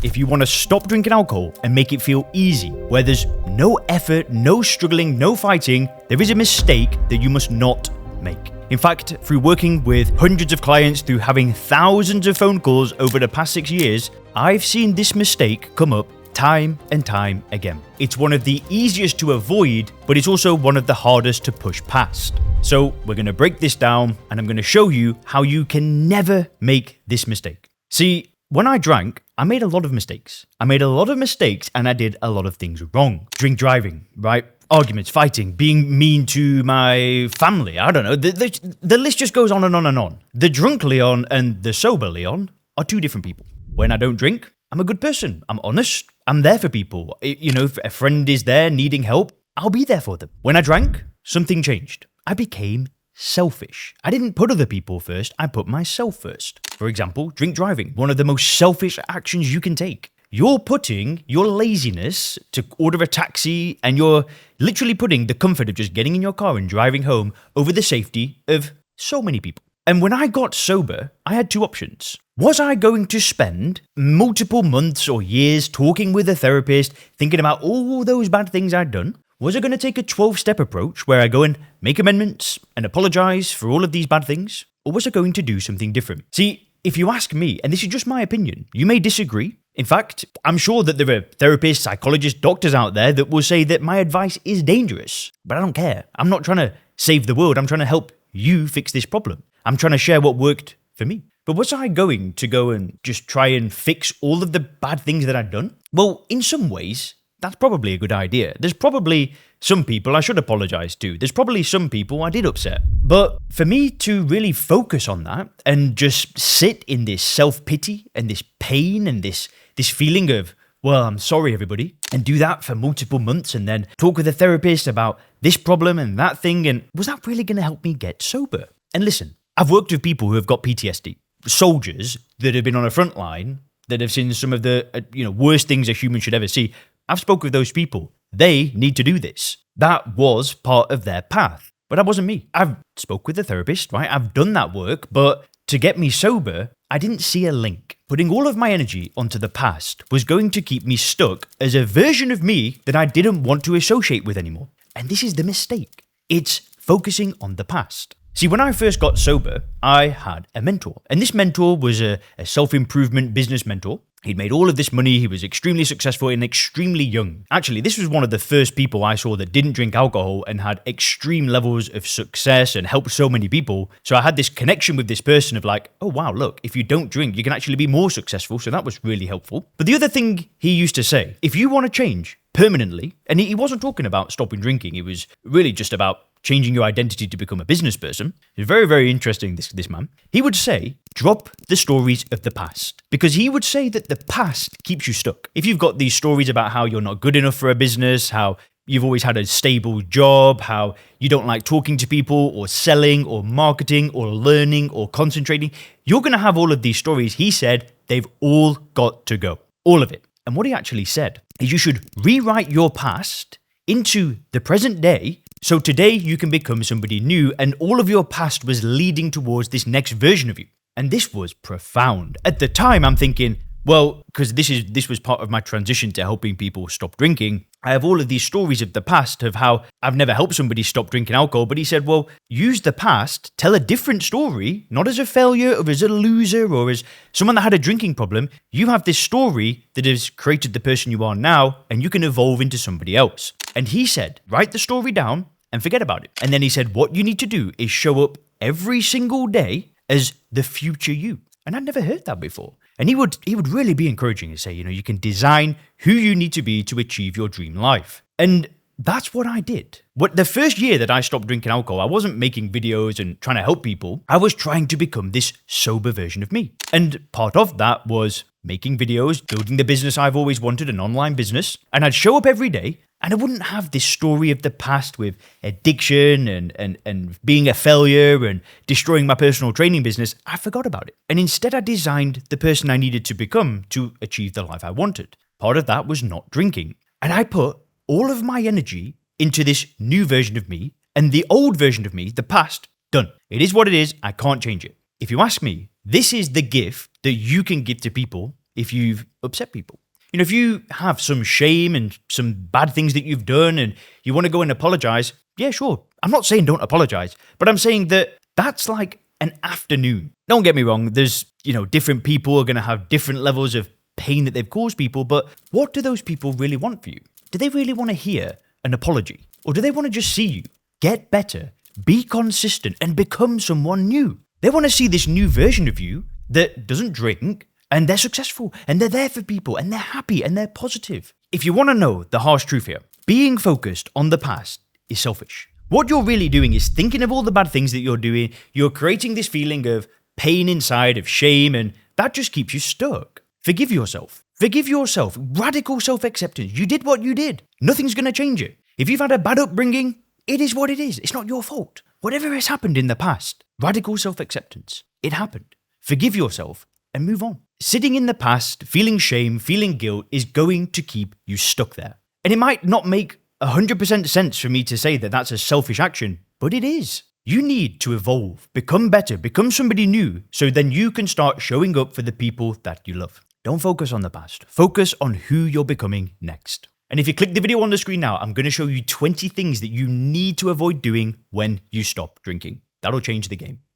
If you want to stop drinking alcohol and make it feel easy, where there's no effort, no struggling, no fighting, there is a mistake that you must not make. In fact, through working with hundreds of clients, through having thousands of phone calls over the past 6 years, I've seen this mistake come up time and time again. It's one of the easiest to avoid, but it's also one of the hardest to push past. So we're going to break this down, and I'm going to show you how you can never make this mistake. See, when I drank, I made a lot of mistakes. And I did a lot of things wrong. Drink driving, right? Arguments, fighting, being mean to my family. I don't know. The list just goes on and on and on. The drunk Leon and the sober Leon are two different people. When I don't drink, I'm a good person. I'm honest. I'm there for people. If a friend is there needing help, I'll be there for them. When I drank, something changed. I became selfish. I didn't put other people first, I put myself first. For example, drink driving, one of the most selfish actions you can take. You're putting your laziness to order a taxi, and you're literally putting the comfort of just getting in your car and driving home over the safety of so many people. And when I got sober, I had two options. Was I going to spend multiple months or years talking with a therapist, thinking about all those bad things I'd done? Was I going to take a 12-step approach where I go and make amendments and apologize for all of these bad things? Or was I going to do something different? See, if you ask me, and this is just my opinion, you may disagree. In fact, I'm sure that there are therapists, psychologists, doctors out there that will say that my advice is dangerous. But I don't care. I'm not trying to save the world. I'm trying to help you fix this problem. I'm trying to share what worked for me. But was I going to go and just try and fix all of the bad things that I'd done? Well, in some ways, that's probably a good idea. There's probably some people I should apologize to. There's probably some people I did upset. But for me to really focus on that and just sit in this self-pity and this pain and this feeling of, well, I'm sorry, everybody, and do that for multiple months and then talk with a therapist about this problem and that thing, and was that really going to help me get sober? And listen, I've worked with people who have got PTSD, soldiers that have been on a front line, that have seen some of the worst things a human should ever see. I've spoken with those people. They need to do this. That was part of their path, but that wasn't me. I've spoke with a therapist, right? I've done that work, but to get me sober, I didn't see a link. Putting all of my energy onto the past was going to keep me stuck as a version of me that I didn't want to associate with anymore. And this is the mistake. It's focusing on the past. See, when I first got sober, I had a mentor. And this mentor was a self-improvement business mentor. He'd made all of this money, he was extremely successful and extremely young. Actually, this was one of the first people I saw that didn't drink alcohol and had extreme levels of success and helped so many people. So I had this connection with this person of like, oh wow, look, if you don't drink, you can actually be more successful. So that was really helpful. But the other thing he used to say, if you want to change permanently, and he wasn't talking about stopping drinking, it was really just about changing your identity to become a business person. It's very, very interesting, this man. He would say, drop the stories of the past. Because he would say that the past keeps you stuck. If you've got these stories about how you're not good enough for a business, how you've always had a stable job, how you don't like talking to people or selling or marketing or learning or concentrating, you're going to have all of these stories. He said they've all got to go. All of it. And what he actually said is you should rewrite your past into the present day. So today you can become somebody new, and all of your past was leading towards this next version of you. And this was profound. At the time, I'm thinking, well, because this was part of my transition to helping people stop drinking, I have all of these stories of the past of how I've never helped somebody stop drinking alcohol. But he said, well, use the past, tell a different story, not as a failure or as a loser or as someone that had a drinking problem. You have this story that has created the person you are now, and you can evolve into somebody else. And he said, write the story down and forget about it. And then he said, what you need to do is show up every single day as the future you. And I'd never heard that before. And he would really be encouraging to say, you can design who you need to be to achieve your dream life. And that's what I did. The first year that I stopped drinking alcohol, I wasn't making videos and trying to help people. I was trying to become this sober version of me. And part of that was making videos, building the business I've always wanted, an online business. And I'd show up every day, and I wouldn't have this story of the past with addiction and being a failure and destroying my personal training business. I forgot about it. And instead I designed the person I needed to become to achieve the life I wanted. Part of that was not drinking. And I put all of my energy into this new version of me, and the old version of me, the past, done. It is what it is. I can't change it. If you ask me, this is the gift that you can give to people if you've upset people. You know, if you have some shame and some bad things that you've done and you want to go and apologize, yeah, sure. I'm not saying don't apologize, but I'm saying that that's like an afternoon. Don't get me wrong. There's, different people are going to have different levels of pain that they've caused people, but what do those people really want for you? Do they really want to hear an apology? Or do they want to just see you get better, be consistent, and become someone new? They want to see this new version of you that doesn't drink, and they're successful, and they're there for people, and they're happy, and they're positive. If you want to know the harsh truth here, being focused on the past is selfish. What you're really doing is thinking of all the bad things that you're doing. You're creating this feeling of pain inside, of shame, and that just keeps you stuck. Forgive yourself. Forgive yourself. Radical self-acceptance. You did what you did. Nothing's going to change it. If you've had a bad upbringing, it is what it is. It's not your fault. Whatever has happened in the past, radical self-acceptance. It happened. Forgive yourself and move on. Sitting in the past, feeling shame, feeling guilt is going to keep you stuck there. And it might not make 100% sense for me to say that that's a selfish action, but it is. You need to evolve, become better, become somebody new, so then you can start showing up for the people that you love. Don't focus on the past. Focus on who you're becoming next. And if you click the video on the screen now, I'm going to show you 20 things that you need to avoid doing when you stop drinking. That'll change the game.